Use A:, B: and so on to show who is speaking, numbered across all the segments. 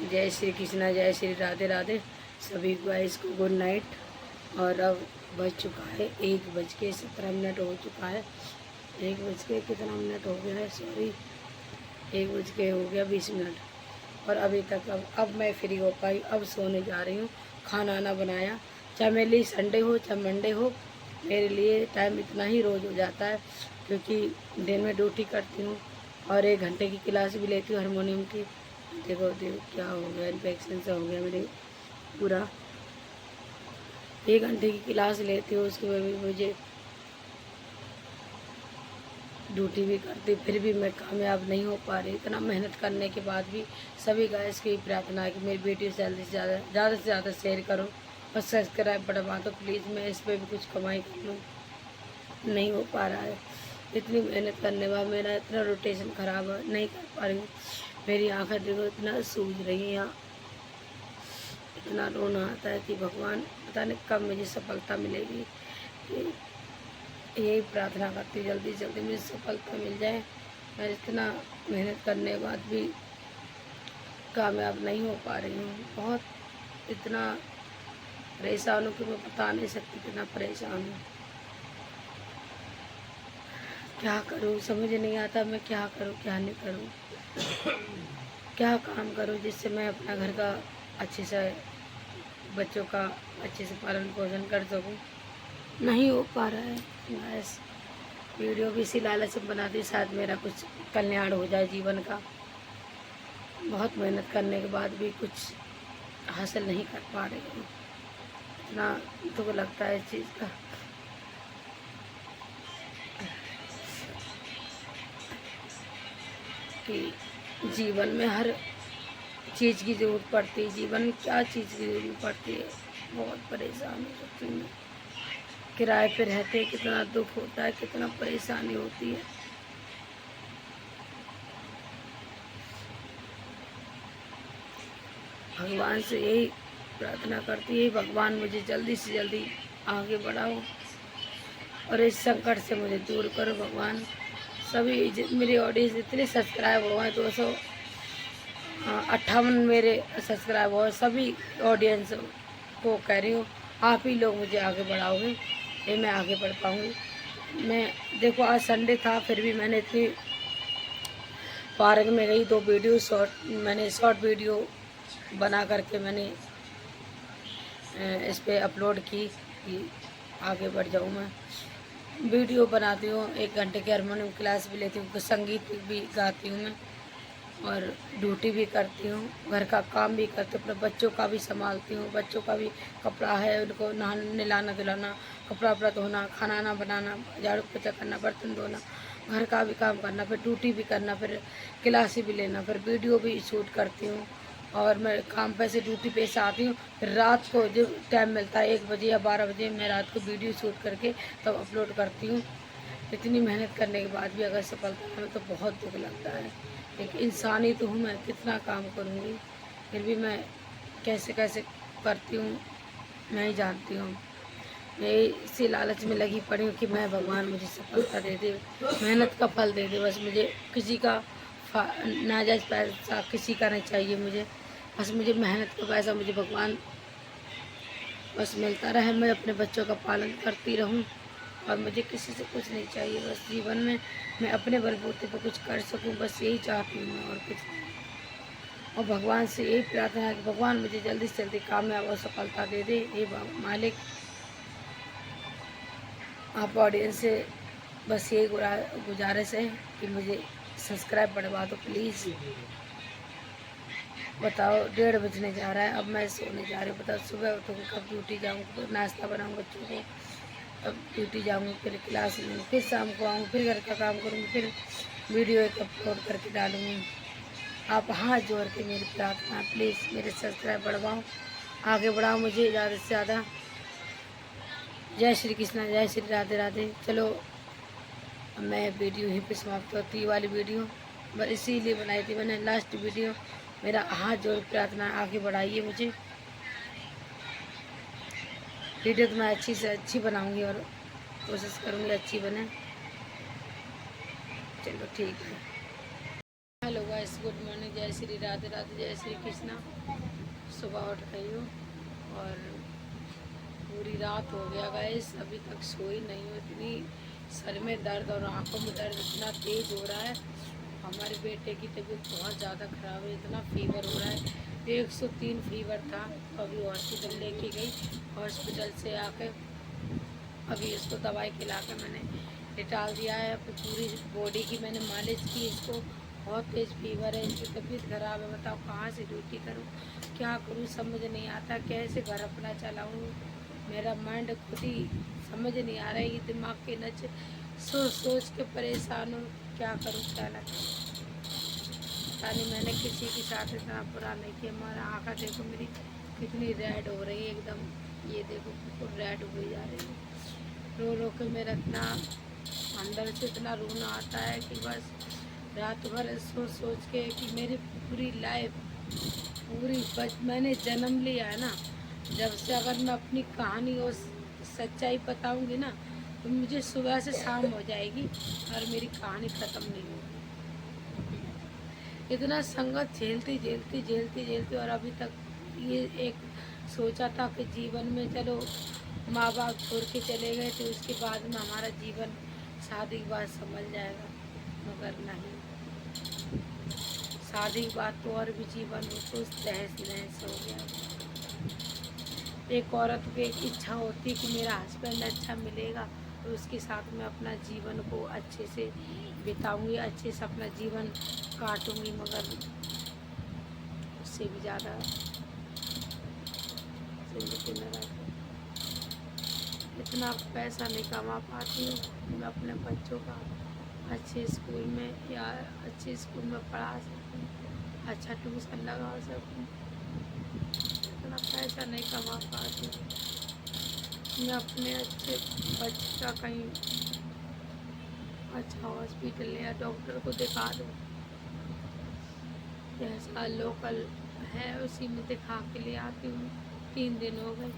A: जय श्री कृष्णा, जय श्री राधे राधे। सभी गाइस को गुड नाइट। और अब बज चुका है 1:17 हो चुका है। 1 कितना मिनट हो गया है, सॉरी 1 हो गया 20 मिनट। और अभी तक अब मैं फ्री हो पाई। अब सोने जा रही हूँ। खाना आना बनाया, चाहे मेरे लिए संडे हो चाहे मंडे हो, मेरे लिए टाइम इतना ही रोज़ हो जाता है, क्योंकि दिन में ड्यूटी करती हूँ और 1 घंटे की क्लास भी लेती हूँ हारमोनियम की। देखो क्या हो गया, इन्फेक्शन सा हो गया मेरे पूरा। 1 घंटे की क्लास लेती हूँ, उसके बाद भी मुझे ड्यूटी भी करती, फिर भी मैं कामयाब नहीं हो पा रही। इतना मेहनत करने के बाद भी सभी गाइस की प्रार्थना है कि मेरी वीडियो जल्दी से ज़्यादा शेयर करो और सब्सक्राइब बढ़वा दो प्लीज़। मैं इस पर भी कुछ कमाई कर लूँ, नहीं हो पा रहा है। इतनी मेहनत करने के बाद मेरा इतना रोटेशन ख़राब है, नहीं कर पा रही हूँ। मेरी आँखें देखो इतना सूज रही हैं, इतना रोना आता है कि भगवान पता नहीं कब मुझे सफलता मिलेगी। यही प्रार्थना करती जल्दी जल्दी मुझे सफलता मिल जाए। मैं इतना मेहनत करने के बाद भी कामयाब नहीं हो पा रही हूँ। बहुत इतना परेशान हूँ कि मैं बता नहीं सकती कितना परेशान हूँ। क्या करूँ समझ नहीं आता, मैं क्या करूँ क्या नहीं करूँ, क्या काम करूँ जिससे मैं अपना घर का अच्छे से, बच्चों का अच्छे से पालन पोषण कर सकूं। नहीं हो पा रहा है। बस वीडियो भी इसी लालच से बनाती, शायद मेरा कुछ कल्याण हो जाए जीवन का। बहुत मेहनत करने के बाद भी कुछ हासिल नहीं कर पा रही हूँ। इतना दुख लगता है इस चीज़ का कि जीवन में हर चीज़ की ज़रूरत पड़ती है। जीवन में क्या चीज़ की ज़रूरत पड़ती है। बहुत परेशान हो सकती हूँ मैं। किराए पे रहते कितना दुख होता है, कितना परेशानी होती है। भगवान से यही प्रार्थना करती है, भगवान मुझे जल्दी से जल्दी आगे बढ़ाओ और इस संकट से मुझे दूर करो भगवान। सभी मेरी ऑडियंस इतने सब्सक्राइब हुए हैं, 258 मेरे सब्सक्राइब हुए। सभी ऑडियंस को कह रही हूँ आप ही लोग मुझे आगे बढ़ाओगे, ये मैं आगे बढ़ पाऊँगी। मैं देखो आज संडे था, फिर भी मैंने इतनी पार्क में गई, 2 वीडियो शॉर्ट वीडियो बना करके मैंने इस पे अपलोड की कि आगे बढ़ जाऊँ। मैं वीडियो बनाती हूँ, 1 घंटे की हारमोनियम क्लास भी लेती हूँ, संगीत भी गाती हूँ मैं, और ड्यूटी भी करती हूँ, घर का काम भी करती हूँ, अपने बच्चों का भी संभालती हूँ। बच्चों का भी कपड़ा है, उनको नहलाना धुलाना, कपड़ा वपड़ा धोना, खाना ना बनाना, झाड़ू पोछा करना, बर्तन धोना, घर का भी काम करना, फिर ड्यूटी भी करना, फिर क्लास भी लेना, फिर वीडियो भी शूट करती हूँ। और मैं काम पे से ड्यूटी पे से आती हूँ, फिर रात को जो टाइम मिलता है 1 बजे या 12 बजे मैं रात को वीडियो शूट करके तब अपलोड करती हूँ। इतनी मेहनत करने के बाद भी अगर सफलता ना मिले तो बहुत दुख लगता है। एक इंसान ही तो हूँ मैं, कितना काम करूँगी, फिर भी मैं कैसे कैसे करती हूँ मैं ही जानती हूँ। मैं इसी लालच में लगी पड़ी हूँ कि मैं भगवान मुझे सफलता दे दे, मेहनत का फल दे दे। बस मुझे किसी का नाजायज़ पैसा किसी का नहीं चाहिए मुझे, बस मुझे मेहनत का पैसा मुझे भगवान बस मिलता रहे। मैं अपने बच्चों का पालन करती रहूं और मुझे किसी से कुछ नहीं चाहिए। बस जीवन में मैं अपने बलबूते पर कुछ कर सकूं, बस यही चाहती हूँ मैं, और कुछ नहीं। और भगवान से यही प्रार्थना है कि भगवान मुझे जल्दी से जल्दी कामयाब और सफलता दे दे। ये मालिक आप ऑडियंस से बस यही गुजारिश है कि मुझे सब्सक्राइब बढ़वा दो प्लीज़। बताओ 1:30 बजने जा रहा है, अब मैं सोने जा रही हूँ। बताओ सुबह उठूँगी, कब ड्यूटी जाऊँगी, नाश्ता बनाऊँ बच्चों को, तब ड्यूटी जाऊँगी, फिर क्लास लूँगी, फिर शाम को आऊँगी, फिर घर का काम करूँगी, फिर वीडियो एक अपलोड करके डालूँगी। आप हाथ जोड़ के मेरी प्रार्थना प्लीज़ मेरे सब्सक्राइब बढ़वाओ, आगे बढ़ाओ मुझे ज़्यादा से ज़्यादा। जय श्री कृष्णा, जय श्री राधे राधे। चलो मैं वीडियो यहीं पे समाप्त होती, वाली वीडियो बस इसीलिए बनाई थी मैंने लास्ट वीडियो। मेरा हाथ जोड़ प्रार्थना आगे बढ़ाइए मुझे। वीडियो तो मैं अच्छी से अच्छी बनाऊंगी और कोशिश करूंगी अच्छी बने। चलो ठीक है। हेलो गाइस, गुड मॉर्निंग, जय श्री राधे राधे, जय श्री कृष्णा। सुबह उठ गई हूँ और पूरी रात हो गया गाइस, अभी तक सोई नहीं हूँ। इतनी सर में दर्द और आंखों में दर्द इतना तेज़ हो रहा है। हमारे बेटे की तबीयत बहुत ज़्यादा ख़राब है, इतना फीवर हो रहा है। 103 फीवर था, तो अभी हॉस्पिटल लेके गई। हॉस्पिटल से आके अभी इसको दवाई खिला के मैंने निकाल दिया है। अपनी पूरी बॉडी की मैंने मालिश की। इसको बहुत तेज़ फीवर है, इसकी तबीयत ख़राब है। बताओ कहाँ से ड्यूटी करूँ, क्या करूँ, समझ नहीं आता। कैसे घर अपना चलाऊँ, मेरा माइंड खुद ही समझ नहीं आ रहा है। ये दिमाग के नच सोच सोच के परेशान हूँ, क्या करूँ क्या ना करूँ। पता नहीं मैंने किसी के साथ इतना बुरा नहीं किया। हमारा आँखें देखो मेरी कितनी रेड हो रही है एकदम, ये देखो बिल्कुल रेड हुई जा रही है। रो रो के मेरा इतना अंदर से इतना रोना आता है कि बस रात भर सोच सोच के कि मेरी पूरी लाइफ मैंने जन्म लिया है ना, जब से अगर मैं अपनी कहानी और सच्चाई बताऊंगी ना, तो मुझे सुबह से शाम हो जाएगी और मेरी कहानी ख़त्म नहीं होगी। इतना संघर्ष झेलती और अभी तक ये एक सोचा था कि जीवन में चलो माँ बाप छोड़ के चले गए थे, उसके बाद में हमारा जीवन शादी के बाद संभल जाएगा, मगर नहीं। शादी के बाद तो और भी जीवन हो तो तहस नहस हो गया। एक औरत को एक इच्छा होती है कि मेरा हस्बैंड अच्छा मिलेगा तो उसके साथ में अपना जीवन को अच्छे से बिताऊंगी, अच्छे से अपना जीवन काटूंगी, मगर उससे भी ज़्यादा जिंदगी में रहकर इतना पैसा नहीं कमा पाती हूँ मैं अपने बच्चों का अच्छे स्कूल में या अच्छे स्कूल में पढ़ा सकूँ, अच्छा ट्यूशन लगा सकूँ। इतना पैसा नहीं कमा पाती हूँ मैं अपने अच्छे बच्चे का कहीं अच्छा हॉस्पिटल या डॉक्टर को दिखा दूँ। जैसा लोकल है उसी में दिखा के ले आती हूँ। 3 दिन हो गए,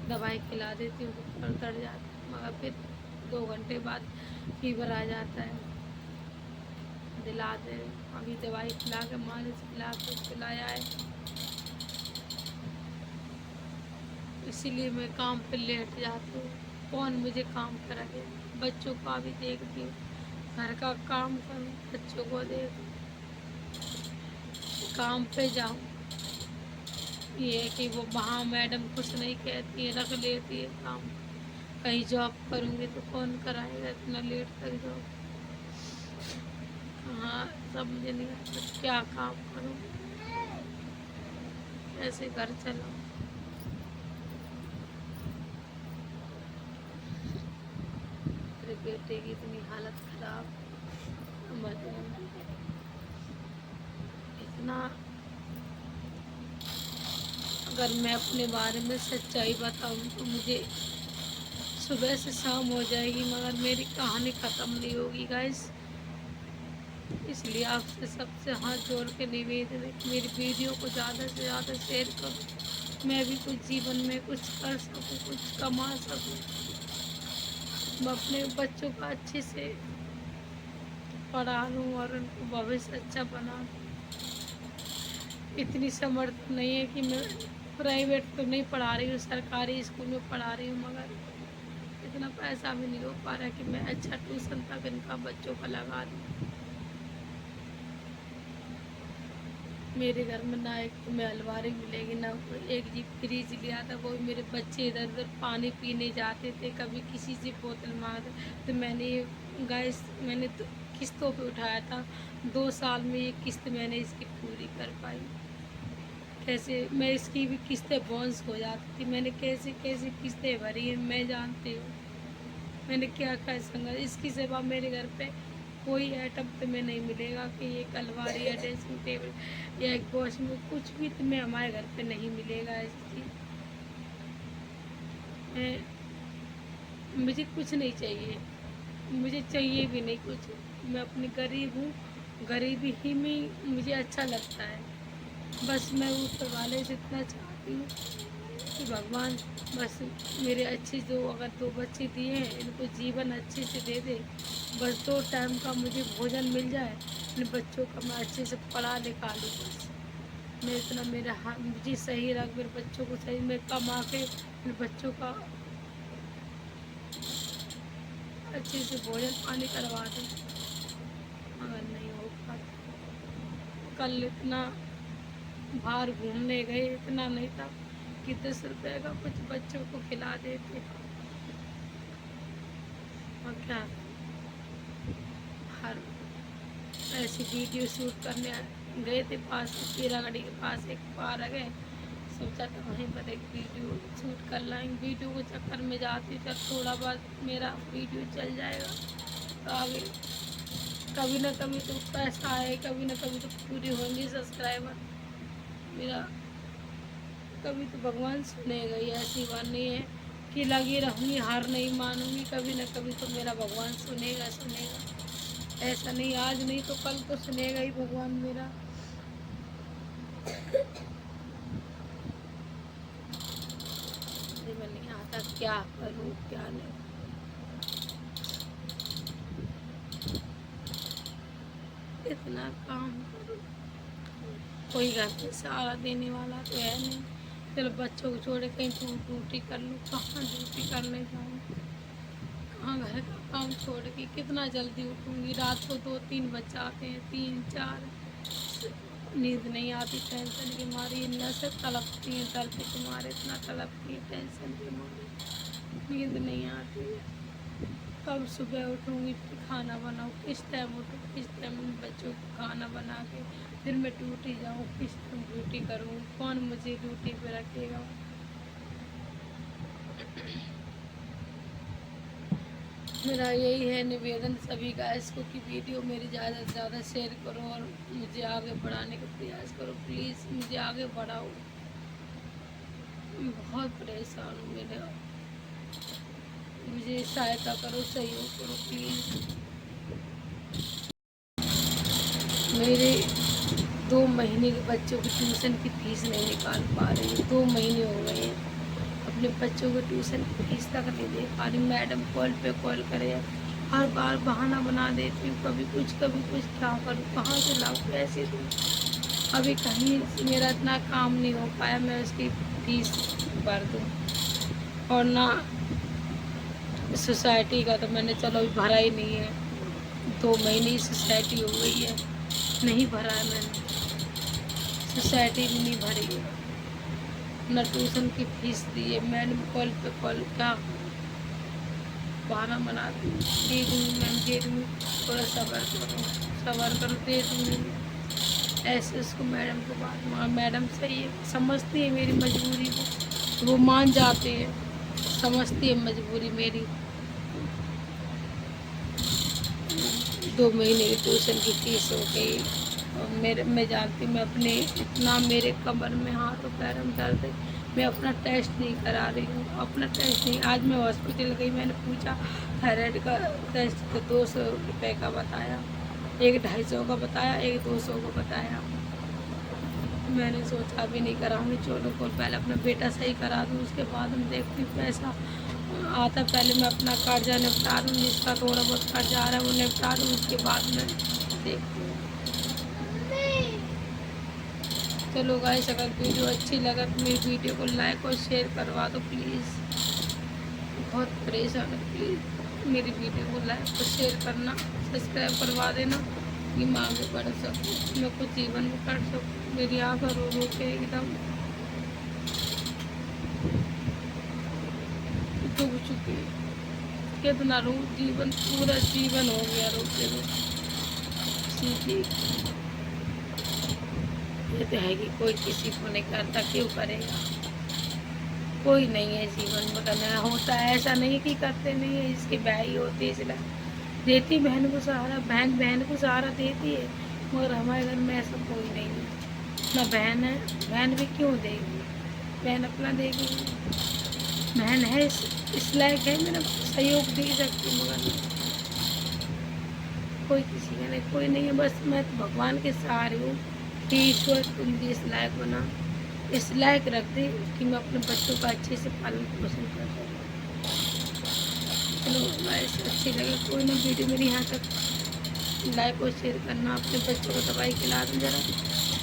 A: दवाई खिला देती हूँ तो उतर जाता है, मगर फिर 2 घंटे बाद फीवर आ जाता है। दिला दे, अभी दवाई खिला के मालिश खिला के खिलाया है, इसीलिए मैं काम पे लेट जाती हूँ। कौन मुझे काम कराए, बच्चों का भी देखती हूँ, घर का काम करूँ, बच्चों को देख, काम पे जाऊँ। ये है कि वो वहाँ मैडम कुछ नहीं कहती है, रख लेती है काम। कहीं जॉब करूँगी तो कौन कराएगा इतना लेट तक जॉब। हाँ, समझ नहीं आता क्या काम करूँ, कैसे घर चलाऊँ। मेरे बेटे की इतनी हालत खराब, मतलब इतना, अगर मैं अपने बारे में सच्चाई बताऊं तो मुझे सुबह से शाम हो जाएगी, मगर मेरी कहानी ख़त्म नहीं होगी गाइस। इसलिए आपसे सबसे हाथ जोड़ के निवेदन है कि मेरी वीडियो को ज़्यादा से ज़्यादा शेयर करो, मैं भी कुछ जीवन में कुछ कर सकूं, कुछ कमा सकूं, मैं अपने बच्चों का अच्छे से पढ़ा लूँ और उनको भविष्य अच्छा बना दूँ। इतनी समर्थ नहीं है कि मैं प्राइवेट तो नहीं पढ़ा रही हूँ, सरकारी स्कूल में पढ़ा रही हूँ, मगर इतना पैसा भी नहीं हो पा रहा है कि मैं अच्छा ट्यूशन तक इनका बच्चों का लगा दूँ। मेरे घर में ना एक तुम्हें अलमारी मिलेगी, ना कोई एक जी फ्रिज लिया था, वो मेरे बच्चे इधर उधर पानी पीने जाते थे, कभी किसी से बोतल मांगते, तो मैंने तो किस्तों पे उठाया था। 2 साल में ये किस्त मैंने इसकी पूरी कर पाई। कैसे मैं इसकी भी किस्तें बाउंस हो जाती थी, मैंने कैसे कैसे किस्तें भरी हैं मैं जानती हूँ। मैंने क्या क्या संघर्ष, इसकी सिवा मेरे घर पे कोई आइटम तुम्हें नहीं मिलेगा कि एक अलमारी या ड्रेसिंग टेबल या एक वॉशिंग में, कुछ भी तुम्हें हमारे घर पे नहीं मिलेगा ऐसी चीज़। मुझे कुछ नहीं चाहिए, मुझे चाहिए भी नहीं कुछ। मैं अपनी गरीब हूँ, गरीबी ही में मुझे अच्छा लगता है। बस मैं ऊपर वाले से इतना चाहती हूँ कि भगवान बस मेरे अच्छे जो अगर 2 बच्चे दिए हैं इनको जीवन अच्छे से दे दे, बस 2 टाइम का मुझे भोजन मिल जाए, अपने बच्चों का मैं अच्छे से पढ़ा लिखा लूँ। बस मैं इतना मेरा हाथ मुझे सही रख, मेरे बच्चों को सही मैं कमा के मेरे बच्चों का अच्छे से भोजन पानी करवा दूँ। अगर नहीं हो पाता, कल इतना बाहर घूमने गए, इतना नहीं था कि 10 रुपए का कुछ बच्चों को खिला देते। और क्या, हर ऐसी वीडियो शूट करने गए थे पास, पीरागढ़ी के पास एक पार्क है, सोचा था वहीं पर एक वीडियो शूट कर लाएंगे। वीडियो के चक्कर में जाती जब थोड़ा बहुत मेरा वीडियो चल जाएगा तो आगे कभी ना कभी तो पैसा आए, कभी ना कभी तो पूरी होंगी सब्सक्राइबर मेरा, कभी तो भगवान सुनेगा ही। ऐसी बात नहीं है कि लगी रहूँगी, हार नहीं मानूंगी, कभी ना कभी तो मेरा भगवान सुनेगा सुनेगा। ऐसा नहीं आज नहीं तो कल तो सुनेगा ही भगवान मेरा। मुझे नहीं आता क्या करूँ क्या नहीं। इतना काम करूँ, कोई घर पे सहारा देने वाला तो है नहीं। चलो बच्चों को छोड़े कहीं ड्यूटी कर लूँ, कहाँ ड्यूटी करने जाऊँ, कहाँ घर का काम छोड़ के कितना जल्दी उठूँगी। रात को 2-3 बच्चे आते हैं, 3-4, नींद नहीं आती टेंशन के मारे, इतना से तड़पती हैं दर्द के मारे, इतना तड़पती है टेंशन के मारे, नींद नहीं आती है। कब सुबह उठूँगी, फिर खाना बनाऊँ, किस टाइम उठूँ, किस टाइम बच्चों को खाना बना के फिर मैं ड्यूटी जाऊँ, किस टाइम ड्यूटी करूँ, कौन मुझे ड्यूटी पे रखेगा। मेरा यही है निवेदन सभी गाइस को कि वीडियो मेरी ज़्यादा से ज़्यादा शेयर करो और मुझे आगे बढ़ाने का प्रयास करो। प्लीज़ मुझे आगे बढ़ाओ, मैं बहुत परेशान हूँ, मुझे सहायता करो, सहयोग करो प्लीज़। मेरे 2 महीने के बच्चों की ट्यूशन की फ़ीस नहीं निकाल पा रही हूँ, 2 महीने हो गए हैं, अपने बच्चों को ट्यूशन की फीस तक नहीं दे पा रही। मैडम कॉल पे कॉल करे, हर बार बहाना बना देती हूँ, कभी कुछ क्या करूँ, कहाँ से लाऊं, पैसे दूँ। अभी कहीं मेरा इतना काम नहीं हो पाया मैं उसकी फीस भर दूँ। और ना सोसाइटी का तो मैंने चलो अभी भरा ही नहीं है, 2 महीने सोसाइटी हो गई है, नहीं भरा है मैंने, सोसाइटी भी नहीं भरी है, न ट्यूशन की फीस दी है। मैडम कॉल पे कॉल क्या बहाना बनाती हूँ, दे दूँगी मैम दे दूँगी, थोड़ा सबर करो दे दूँगी। ऐसे उसको मैडम को बात, मैडम सही है, समझती है मेरी मजबूरी को, वो मान जाते हैं, समझती है मजबूरी मेरी। 2 महीने की ट्यूशन की फीस हो गई और मैं जानती मैं अपने इतना मेरे कमर में हाथ और पैर में दर्द है, मैं अपना टेस्ट नहीं करा रही हूँ, अपना टेस्ट नहीं। आज मैं हॉस्पिटल गई, मैंने पूछा थायराइड का टेस्ट तो 200 रुपये का बताया, एक 250 का बताया, एक 200 का बताया। मैंने सोचा अभी नहीं कराऊंगी, चलो को पहले अपना बेटा सही करा दूँ, उसके बाद हम देखती हूँ पैसा आता, पहले मैं अपना कर्जा निपटा दूँ, जिसका थोड़ा बहुत कर्जा आ रहा है वो निपटा दूँ, उसके बाद मैं देखती हूँ। चलो गाइस, अगर वीडियो अच्छी लगा तो मेरी वीडियो को लाइक और शेयर करवा दो प्लीज़, बहुत परेशान है, प्लीज़ मेरी वीडियो को लाइक और शेयर करना, सब्सक्राइब करवा देना कि मैं आगे बढ़ सकूँ, मैं कुछ जीवन में कर सकूँ। मेरी आँखें रो रो के एकदम डूब चुकी है, कितना रो, जीवन पूरा जीवन हो गया रोते रोते। कहते हैं कि कोई किसी को नहीं करता, क्यों करेगा, कोई नहीं है जीवन में करना होता है, ऐसा नहीं कि करते नहीं है, इसकी बहन होती है इसलिए देती बहन को सहारा, बहन को सहारा देती है, मगर हमारे घर में ऐसा कोई नहीं है, ना बहन है, बहन भी क्यों देगी, बहन अपना देगी, बहन है इस लायक है मेरा सहयोग दे सकती, मगर कोई किसी का नहीं, कोई नहीं है। बस मैं तो भगवान के सहारे हूँ कि ईश्वर तुम भी इस लायक बना, इस लायक रख दे कि मैं अपने बच्चों का अच्छे से पालन पोषण कर सकूँ। चलो गाइस, अच्छी लगे कोई ना वीडियो मेरी यहाँ तक لائک اور شیئر کرنا. اپنے بچوں کو دوائی کھلا دیں ذرا.